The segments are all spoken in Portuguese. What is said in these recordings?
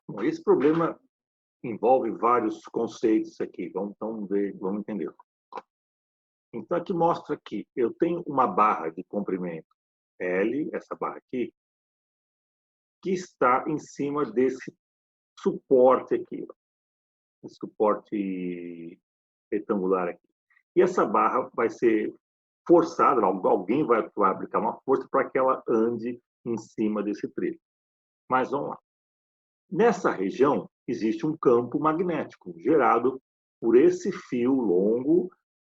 Bom, esse problema envolve vários conceitos aqui. Vamos então ver, vamos entender. Então, aqui mostra que eu tenho uma barra de comprimento L, essa barra aqui, que está em cima desse suporte aqui, ó, esse suporte retangular aqui. E essa barra vai ser forçada, alguém vai aplicar uma força para que ela ande em cima desse trilho. Mas vamos lá. Nessa região, existe um campo magnético gerado por esse fio longo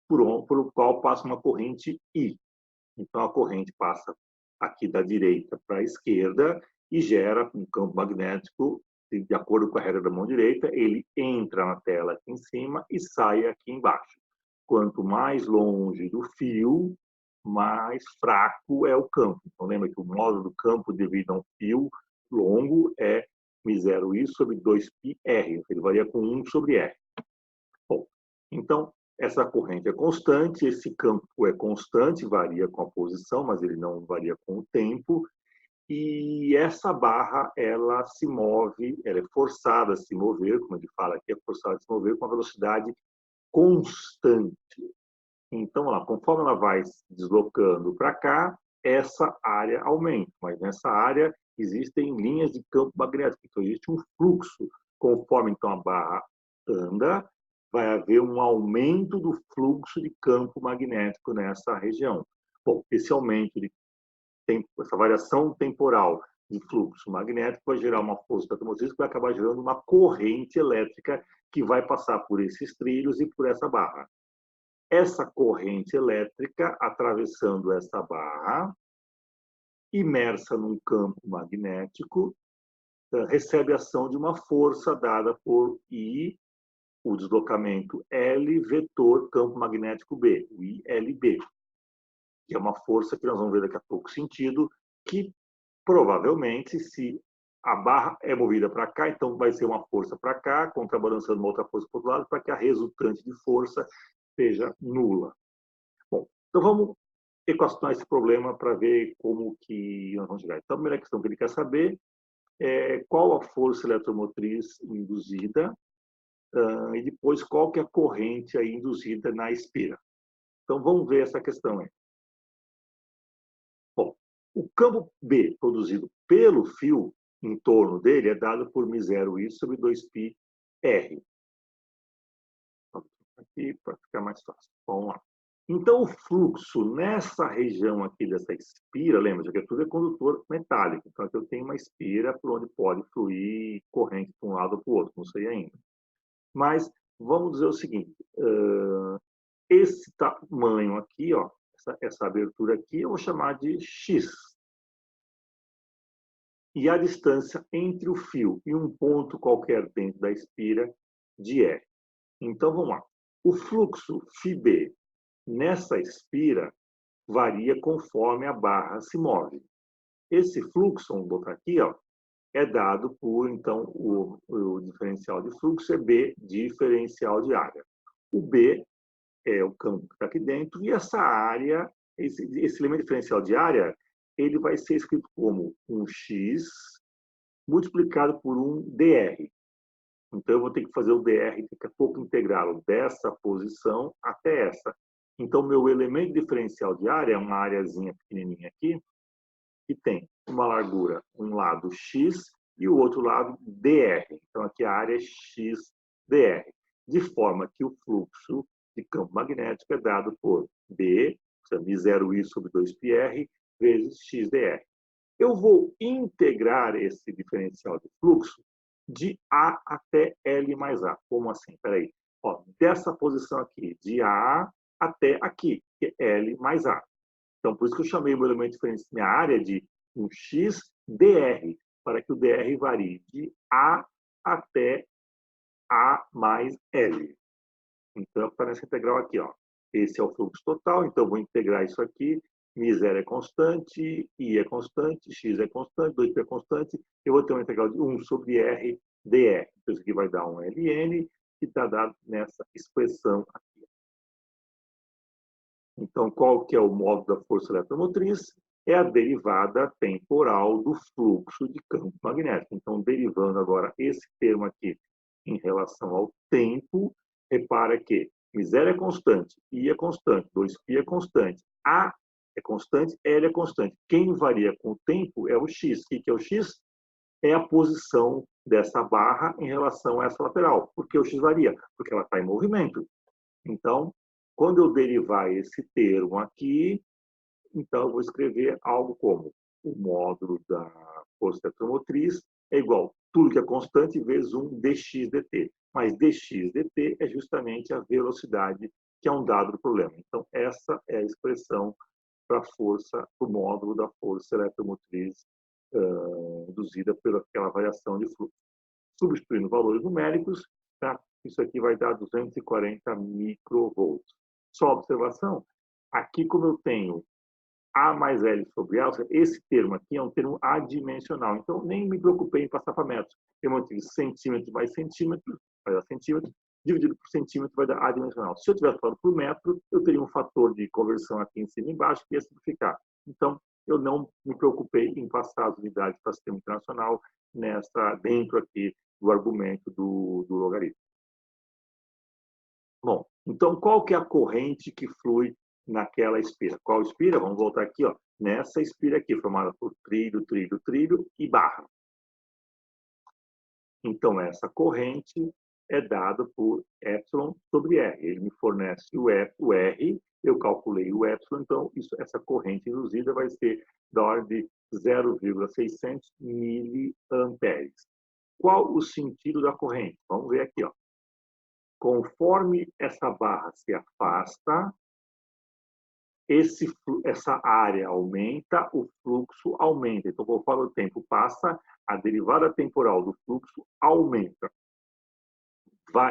por o qual passa uma corrente I. Então, a corrente passa aqui da direita para a esquerda e gera um campo magnético, de acordo com a regra da mão direita, ele entra na tela aqui em cima e sai aqui embaixo. Quanto mais longe do fio, mais fraco é o campo. Então, lembra que o módulo do campo devido a um fio longo é μ0i sobre 2πr. Ele varia com 1 sobre r. Bom, então, essa corrente é constante, esse campo é constante, varia com a posição, mas ele não varia com o tempo. E essa barra, ela se move, ela é forçada a se mover, como ele fala aqui, é forçada a se mover com uma velocidade constante. Então, lá, conforme ela vai se deslocando para cá, essa área aumenta, mas nessa área existem linhas de campo magnético, então existe um fluxo. Conforme então a barra anda, vai haver um aumento do fluxo de campo magnético nessa região. Bom, esse aumento de tempo, essa variação temporal de fluxo magnético vai gerar uma força eletromotriz que vai acabar gerando uma corrente elétrica que vai passar por esses trilhos e por essa barra. Essa corrente elétrica, atravessando essa barra, imersa num campo magnético, recebe a ação de uma força dada por I, o deslocamento L, vetor campo magnético B, o ILB, que é uma força que nós vamos ver daqui a pouco sentido, que provavelmente, se a barra é movida para cá, então vai ser uma força para cá, contrabalançando uma outra força para o outro lado, para que a resultante de força seja nula. Bom, então vamos equacionar esse problema para ver como que nós vamos chegar. Então, a primeira questão que ele quer saber é qual a força eletromotriz induzida e depois qual que é a corrente aí induzida na espira. Então, vamos ver essa questão aí. Bom, o campo B produzido pelo fio em torno dele é dado por μ0i sobre 2πr. Aqui para ficar mais fácil. Vamos lá. Então, o fluxo nessa região aqui dessa espira, lembra que tudo é condutor metálico. Então, aqui eu tenho uma espira por onde pode fluir corrente para um lado ou para o outro, não sei ainda. Mas vamos dizer o seguinte: esse tamanho aqui, ó, essa abertura aqui, eu vou chamar de X. E a distância entre o fio e um ponto qualquer dentro da espira de R. Então, vamos lá. O fluxo φB nessa espira varia conforme a barra se move. Esse fluxo, vamos botar aqui, ó, é dado por, então, o diferencial de fluxo é B, diferencial de área. O B é o campo que está aqui dentro, e essa área, esse elemento diferencial de área, ele vai ser escrito como um X multiplicado por um dr. Então, eu vou ter que fazer o dr, daqui a pouco integrá-lo dessa posição até essa. Então, meu elemento diferencial de área é uma areazinha pequenininha aqui, que tem uma largura, um lado x e o outro lado dr. Então, aqui a área é x dr, de forma que o fluxo de campo magnético é dado por B, μ0i sobre 2πr, vezes x dr. Eu vou integrar esse diferencial de fluxo de A até L mais A. Como assim? Espera aí. Ó, dessa posição aqui, de A até aqui, que é L mais A. Então, por isso que eu chamei o meu elemento diferencial, minha área de um x dr, para que o dr varie de A até A mais L. Então, está nessa integral aqui, ó. Esse é o fluxo total, então eu vou integrar isso aqui. μ0 é constante, I é constante, X é constante, 2π é constante. Eu vou ter uma integral de 1 sobre R dr. Então, isso aqui vai dar um Ln, que está dado nessa expressão aqui. Então, qual que é o módulo da força eletromotriz? é a derivada temporal do fluxo de campo magnético. Então, derivando agora esse termo aqui em relação ao tempo, repara que zero é constante, I é constante, 2π é constante, A é constante, L é constante. Quem varia com o tempo é o x. O que é o x? É a posição dessa barra em relação a essa lateral. Por que o x varia? Porque ela está em movimento. Então, quando eu derivar esse termo aqui, então eu vou escrever algo como o módulo da força eletromotriz é igual a tudo que é constante vezes 1 dx dt. Mas dx dt é justamente a velocidade que é um dado do problema. Então, essa é a expressão para a força, para o módulo da força eletromotriz induzida pela aquela variação de fluxo. Substituindo valores numéricos, tá? Isso aqui vai dar 240 microvolts. Só observação, aqui como eu tenho A mais L sobre A, esse termo aqui é um termo adimensional, então nem me preocupei em passar para metros. Eu mantive centímetro mais centímetro, vai dar centímetro, dividido por centímetro vai dar adimensional. Se eu tivesse falado por metro, eu teria um fator de conversão aqui em cima e embaixo que ia simplificar. Então, eu não me preocupei em passar as unidades para o sistema internacional dentro aqui do argumento do logaritmo. Bom, então qual que é a corrente que flui naquela espira? Qual espira? Vamos voltar aqui, ó, nessa espira aqui, formada por trilho, trilho, trilho e barra. Então, essa corrente é dada por epsilon sobre R. Ele me fornece o R, eu calculei o epsilon, então essa corrente induzida vai ser da ordem de 0,600 miliamperes. Qual o sentido da corrente? Vamos ver aqui, ó. Conforme essa barra se afasta, essa área aumenta, o fluxo aumenta. Então, conforme o tempo passa, a derivada temporal do fluxo aumenta.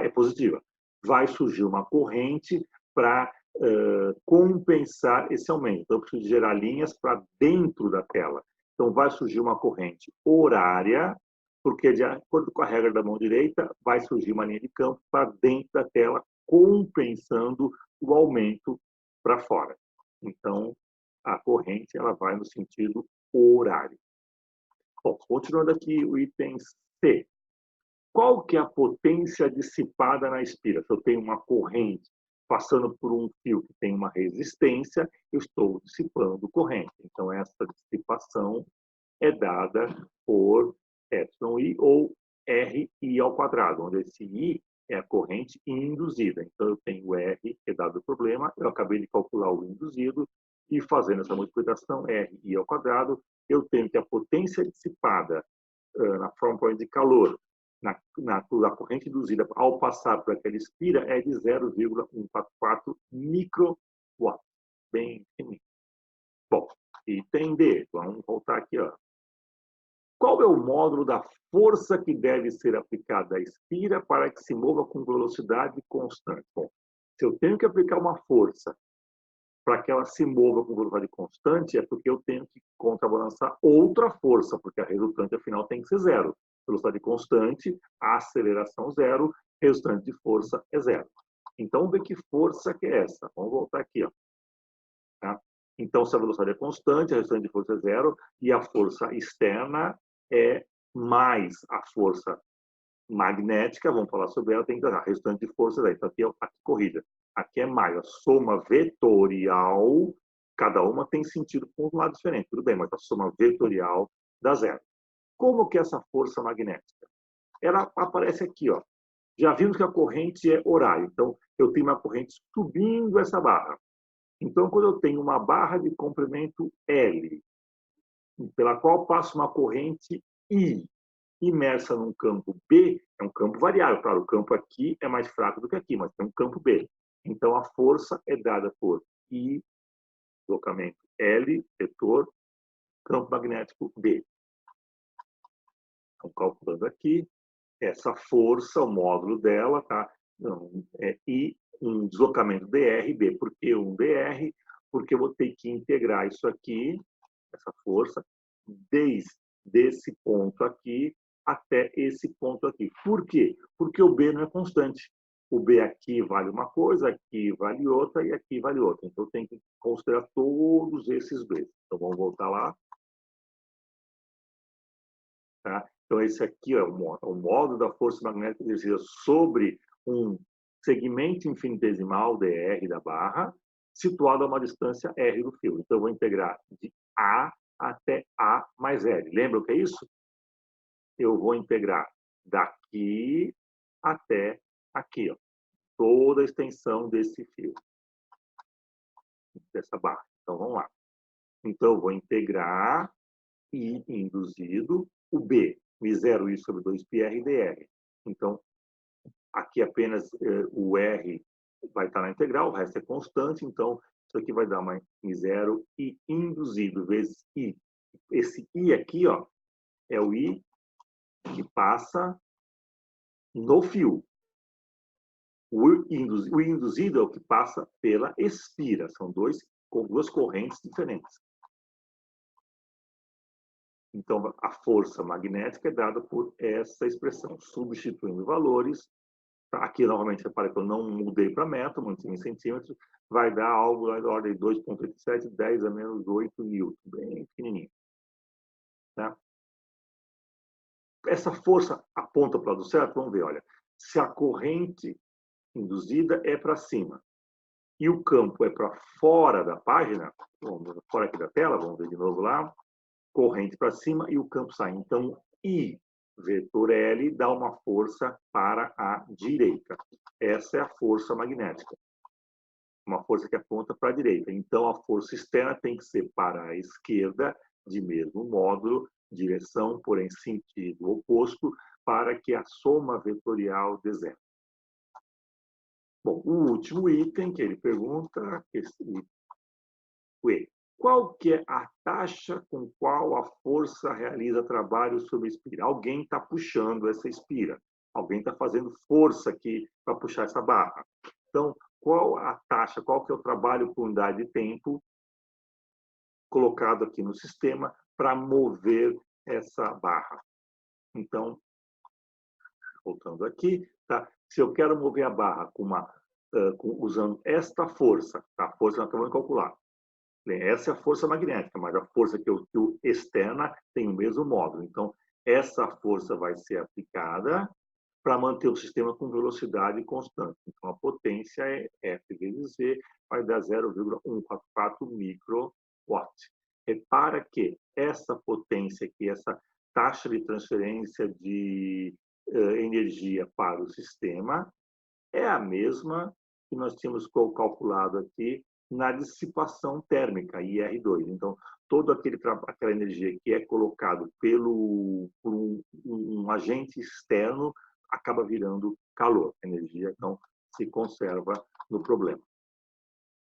É positiva. Vai surgir uma corrente para compensar esse aumento. Então, eu preciso gerar linhas para dentro da tela. Então, vai surgir uma corrente horária, porque, de acordo com a regra da mão direita, vai surgir uma linha de campo para dentro da tela, compensando o aumento para fora. Então, a corrente ela vai no sentido horário. Bom, continuando aqui o item C. Qual que é a potência dissipada na espira? Se eu tenho uma corrente passando por um fio que tem uma resistência, eu estou dissipando corrente. Então, essa dissipação é dada por εi ou RI ao quadrado, onde esse I é a corrente induzida. Então, eu tenho o R, que é dado o problema, eu acabei de calcular o induzido, e fazendo essa multiplicação, RI ao quadrado, eu tenho que a potência dissipada na forma de calor, na corrente induzida ao passar por aquela espira, é de 0,144 microwatt. Bem fininho. Bom, item D, vamos voltar aqui, ó. Qual é o módulo da força que deve ser aplicada à espira para que se mova com velocidade constante? Bom, se eu tenho que aplicar uma força para que ela se mova com velocidade constante, é porque eu tenho que contrabalançar outra força, porque a resultante, afinal, tem que ser zero. Velocidade constante, a aceleração zero, resultante de força é zero. Então, vamos ver que força que é essa. Vamos voltar aqui, ó. Tá? Então, se a velocidade é constante, a resultante de força é zero, e a força externa é mais a força magnética, vamos falar sobre ela, tem que dar a resultante de força daí. Então, aqui corrida. Aqui é mais a soma vetorial, cada uma tem sentido com um lado diferente, tudo bem, mas a soma vetorial dá zero. Como que é essa força magnética? Ela aparece aqui, ó. Já vimos que a corrente é horária, então eu tenho uma corrente subindo essa barra. Então, quando eu tenho uma barra de comprimento L, pela qual passa uma corrente I, imersa num campo B, é um campo variável. Claro, o campo aqui é mais fraco do que aqui, mas tem um campo B. Então, a força é dada por I, deslocamento L, vetor, campo magnético B. Então, calculando aqui, essa força, o módulo dela, tá? É I, um deslocamento dr, B. Por que um dr? Porque eu vou ter que integrar isso aqui, essa força, desde esse ponto aqui até esse ponto aqui. Por quê? Porque o B não é constante. o B aqui vale uma coisa, aqui vale outra e aqui vale outra. Então, tem que considerar todos esses Bs. Então, vamos voltar lá. Tá? Então, esse aqui é o módulo da força magnética exercida sobre um segmento infinitesimal, dr, da barra, situado a uma distância r do fio. Então, eu vou integrar de A até A mais L. Lembra o que é isso? Eu vou integrar daqui até aqui, ó, toda a extensão desse fio, dessa barra. Então, vamos lá. Então, eu vou integrar I induzido, o B, μ0I sobre 2πr dr. Então, aqui apenas o R vai estar na integral, o resto é constante, então isso aqui vai dar uma μ0I induzido vezes I. Esse I aqui, ó, é o I que passa no fio. O induzido é o que passa pela espira. São duas correntes diferentes. Então, a força magnética é dada por essa expressão. Substituindo valores, aqui novamente repara que eu não mudei para metro, mantive em centímetros, vai dar algo da ordem de 2,87, 10 a menos 8 newton, bem pequenininho. Tá? Essa força aponta para o lado certo? Vamos ver, olha. Se a corrente induzida é para cima e o campo é para fora da página, vamos fora aqui da tela, vamos ver de novo lá, corrente para cima e o campo sai. Então, I vetor L dá uma força para a direita. Essa é a força magnética. Uma força que aponta para a direita. Então, a força externa tem que ser para a esquerda, de mesmo módulo, direção, porém sentido oposto, para que a soma vetorial dê zero. Bom, o último item que ele pergunta, o E. Qual que é a taxa com qual a força realiza trabalho sobre a espira? Alguém está puxando essa espira. Alguém está fazendo força aqui para puxar essa barra. Então, qual a taxa, qual que é o trabalho por unidade de tempo colocado aqui no sistema para mover essa barra? Então, voltando aqui, tá? Se eu quero mover a barra usando esta força, tá? A força nós acabamos de calcular. Essa é a força magnética, mas a força que eu externa tem o mesmo módulo. Então, essa força vai ser aplicada para manter o sistema com velocidade constante. Então, a potência é F vezes V, vai dar 0,144 microwatt. Repara que essa potência aqui, essa taxa de transferência de energia para o sistema, é a mesma que nós tínhamos calculado aqui na dissipação térmica, IR2. Então, toda aquela energia que é colocado por um agente externo acaba virando calor. A energia, então, se conserva no problema.